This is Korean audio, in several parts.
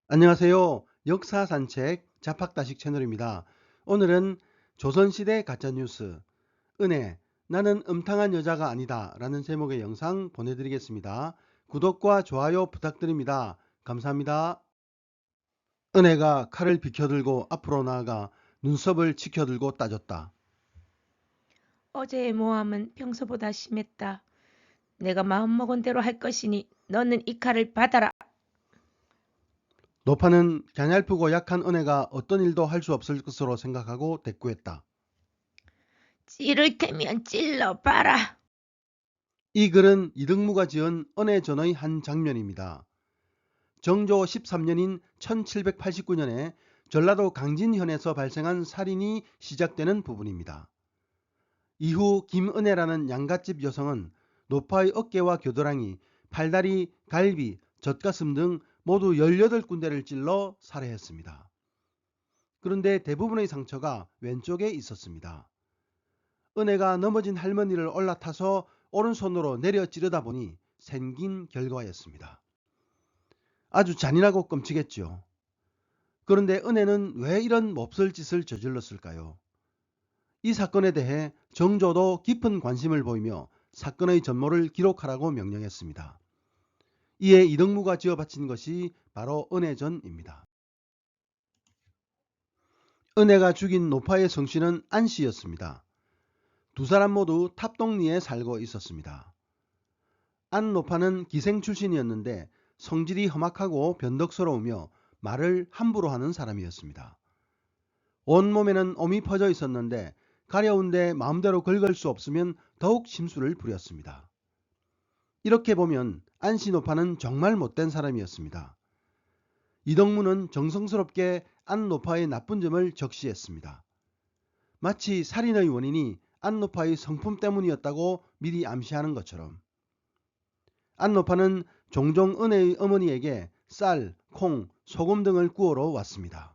안녕하세요. 역사산책 자팍다식 채널입니다. 오늘은 조선시대 가짜뉴스 은혜 나는 음탕한 여자가 아니다 라는 제목의 영상 보내드리겠습니다. 구독과 좋아요 부탁드립니다. 감사합니다. 은혜가 칼을 비켜들고 앞으로 나아가 눈썹을 치켜들고 따졌다. 어제의 모함은 평소보다 심했다. 내가 마음먹은 대로 할 것이니 너는 이 칼을 받아라. 노파는 갸냘프고 약한 은혜가 어떤 일도 할 수 없을 것으로 생각하고 대꾸했다. 찌를 테면 찔러봐라. 이 글은 이등무가 지은 은혜전의 한 장면입니다. 정조 13년인 1789년에 전라도 강진현에서 발생한 살인이 시작되는 부분입니다. 이후 김은혜라는 양갓집 여성은 노파의 어깨와 겨드랑이, 팔다리, 갈비, 젖가슴 등 모두 18군데를 찔러 살해했습니다. 그런데 대부분의 상처가 왼쪽에 있었습니다. 은혜가 넘어진 할머니를 올라타서 오른손으로 내려 찌르다 보니 생긴 결과였습니다. 아주 잔인하고 끔찍했죠. 그런데 은혜는 왜 이런 몹쓸 짓을 저질렀을까요? 이 사건에 대해 정조도 깊은 관심을 보이며 사건의 전모를 기록하라고 명령했습니다. 이에 이덕무가 지어바친 것이 바로 은혜전입니다. 은혜가 죽인 노파의 성씨는 안씨였습니다. 두 사람 모두 탑동리에 살고 있었습니다. 안 노파는 기생 출신이었는데 성질이 험악하고 변덕스러우며 말을 함부로 하는 사람이었습니다. 온몸에는 옴이 퍼져 있었는데 가려운데 마음대로 긁을 수 없으면 더욱 심술을 부렸습니다. 이렇게 보면 안시노파는 정말 못된 사람이었습니다. 이덕무는 정성스럽게 안노파의 나쁜 점을 적시했습니다. 마치 살인의 원인이 안노파의 성품 때문이었다고 미리 암시하는 것처럼. 안노파는 종종 은혜의 어머니에게 쌀, 콩, 소금 등을 구워러 왔습니다.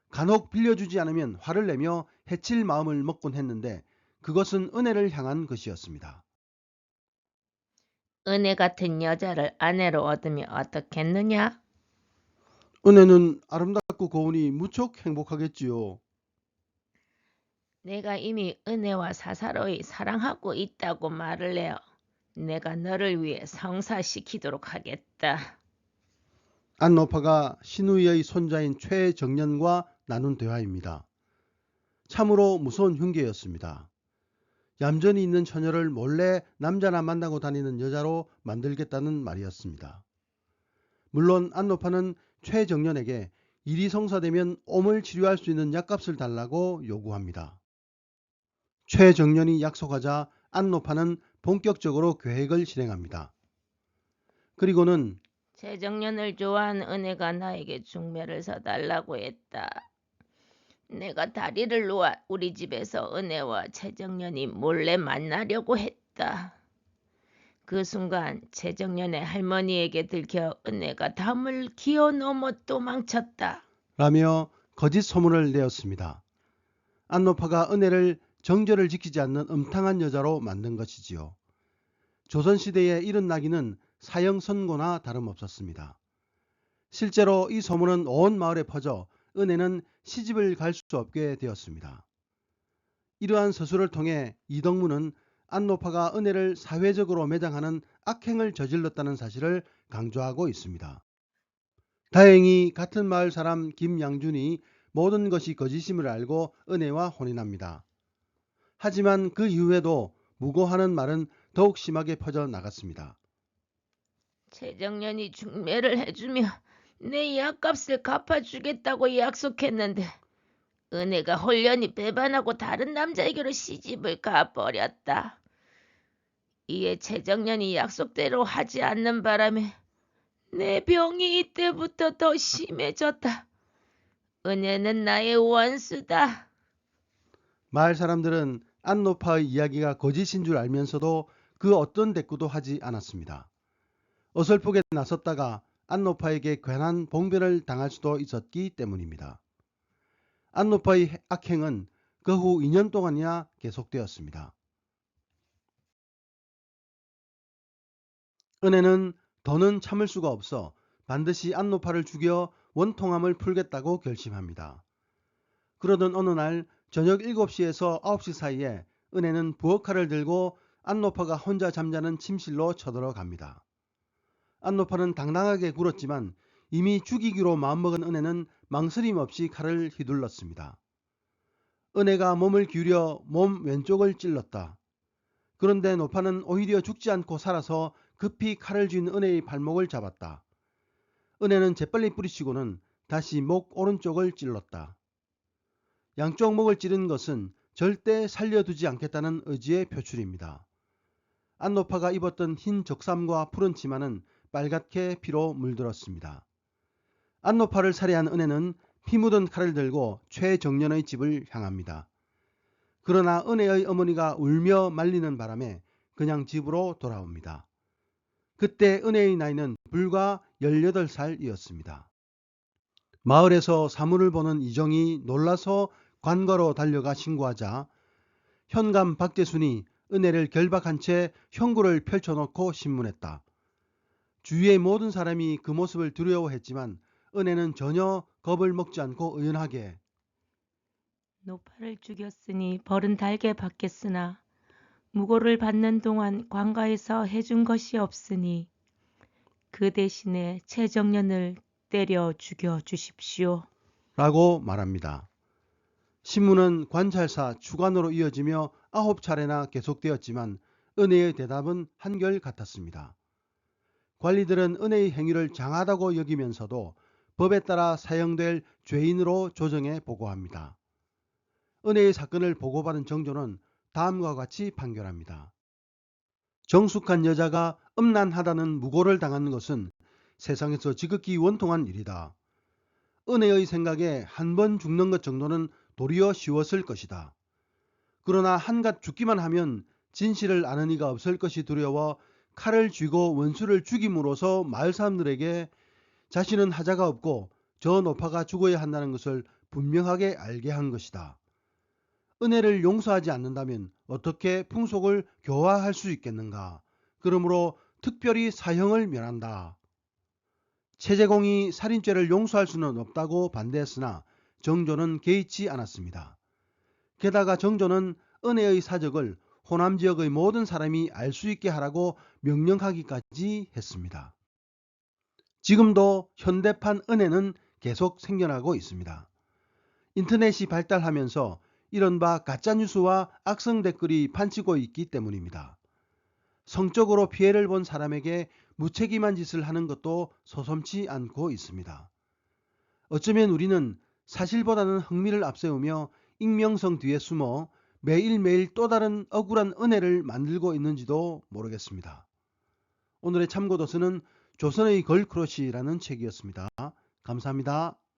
간혹 빌려주지 않으면 화를 내며 해칠 마음을 먹곤 했는데 그것은 은혜를 향한 것이었습니다. 은혜 같은 여자를 아내로 얻으면 어떻겠느냐? 은혜는 아름답고 고우니 무척 행복하겠지요. 내가 이미 은혜와 사사로이 사랑하고 있다고 말을 해요. 내가 너를 위해 성사시키도록 하겠다. 안노파가 신우이의 손자인 최정년과 나눈 대화입니다. 참으로 무서운 흉계였습니다. 얌전히 있는 처녀를 몰래 남자나 만나고 다니는 여자로 만들겠다는 말이었습니다. 물론 안노파는 최정년에게 일이 성사되면 옴을 치료할 수 있는 약값을 달라고 요구합니다. 최정년이 약속하자 안노파는 본격적으로 계획을 실행합니다. 그리고는 재정년을 좋아하는 은혜가 나에게 중매를 서달라고 했다. 내가 다리를 놓아 우리 집에서 은혜와 재정년이 몰래 만나려고 했다. 그 순간 재정년의 할머니에게 들켜 은혜가 담을 기어 넘어 도망쳤다. 라며 거짓 소문을 내었습니다. 안노파가 은혜를 정절을 지키지 않는 음탕한 여자로 만든 것이지요. 조선시대에 이런 낙인은 사형선고나 다름없었습니다. 실제로 이 소문은 온 마을에 퍼져 은혜는 시집을 갈 수 없게 되었습니다. 이러한 서술을 통해 이덕무는 안노파가 은혜를 사회적으로 매장하는 악행을 저질렀다는 사실을 강조하고 있습니다. 다행히 같은 마을 사람 김양준이 모든 것이 거짓임을 알고 은혜와 혼인합니다. 하지만 그 이후에도 무고하는 말은 더욱 심하게 퍼져 나갔습니다. 재정년이 중매를 해주며 내 약값을 갚아주겠다고 약속했는데 은혜가 홀연히 배반하고 다른 남자에게로 시집을 가버렸다. 이에 재정년이 약속대로 하지 않는 바람에 내 병이 이때부터 더 심해졌다. 은혜는 나의 원수다. 마을 사람들은 안노파의 이야기가 거짓인 줄 알면서도 그 어떤 대꾸도 하지 않았습니다. 어설프게 나섰다가 안노파에게 괜한 봉변을 당할 수도 있었기 때문입니다. 안노파의 악행은 그 후 2년 동안이나 계속되었습니다. 은혜는 더는 참을 수가 없어 반드시 안노파를 죽여 원통함을 풀겠다고 결심합니다. 그러던 어느 날 저녁 7시에서 9시 사이에 은혜는 부엌칼을 들고 안노파가 혼자 잠자는 침실로 쳐들어갑니다. 안노파는 당당하게 굴었지만 이미 죽이기로 마음먹은 은혜는 망설임 없이 칼을 휘둘렀습니다. 은혜가 몸을 기울여 몸 왼쪽을 찔렀다. 그런데 노파는 오히려 죽지 않고 살아서 급히 칼을 쥔 은혜의 발목을 잡았다. 은혜는 재빨리 뿌리치고는 다시 목 오른쪽을 찔렀다. 양쪽 목을 찌른 것은 절대 살려두지 않겠다는 의지의 표출입니다. 안노파가 입었던 흰 적삼과 푸른 치마는 빨갛게 피로 물들었습니다. 안노파를 살해한 은혜는 피 묻은 칼을 들고 최정년의 집을 향합니다. 그러나 은혜의 어머니가 울며 말리는 바람에 그냥 집으로 돌아옵니다. 그때 은혜의 나이는 불과 18살이었습니다. 마을에서 사물을 보는 이정이 놀라서 관과로 달려가 신고하자 현감 박재순이 은혜를 결박한 채 형구를 펼쳐놓고 신문했다. 주위의 모든 사람이 그 모습을 두려워했지만 은혜는 전혀 겁을 먹지 않고 의연하게 노파를 죽였으니 벌은 달게 받겠으나 무고를 받는 동안 관가에서 해준 것이 없으니 그 대신에 최정년을 때려 죽여 주십시오. 라고 말합니다. 신문은 관찰사 주관으로 이어지며 9차례나 계속되었지만 은혜의 대답은 한결같았습니다. 관리들은 은혜의 행위를 장하다고 여기면서도 법에 따라 사형될 죄인으로 조정해 보고합니다. 은혜의 사건을 보고받은 정조는 다음과 같이 판결합니다. 정숙한 여자가 음란하다는 무고를 당하는 것은 세상에서 지극히 원통한 일이다. 은혜의 생각에 한 번 죽는 것 정도는 도리어 쉬웠을 것이다. 그러나 한갓 죽기만 하면 진실을 아는 이가 없을 것이 두려워 칼을 쥐고 원수를 죽임으로써 마을 사람들에게 자신은 하자가 없고 저 노파가 죽어야 한다는 것을 분명하게 알게 한 것이다. 은혜를 용서하지 않는다면 어떻게 풍속을 교화할 수 있겠는가. 그러므로 특별히 사형을 면한다. 최재공이 살인죄를 용서할 수는 없다고 반대했으나 정조는 개의치 않았습니다. 게다가 정조는 은혜의 사적을 호남 지역의 모든 사람이 알 수 있게 하라고 명령하기까지 했습니다. 지금도 현대판 은혜는 계속 생겨나고 있습니다. 인터넷이 발달하면서 이른바 가짜뉴스와 악성 댓글이 판치고 있기 때문입니다. 성적으로 피해를 본 사람에게 무책임한 짓을 하는 것도 서슴지 않고 있습니다. 어쩌면 우리는 사실보다는 흥미를 앞세우며 익명성 뒤에 숨어 매일매일 또 다른 억울한 은혜를 만들고 있는지도 모르겠습니다. 오늘의 참고도서는 조선의 걸크러쉬라는 책이었습니다. 감사합니다.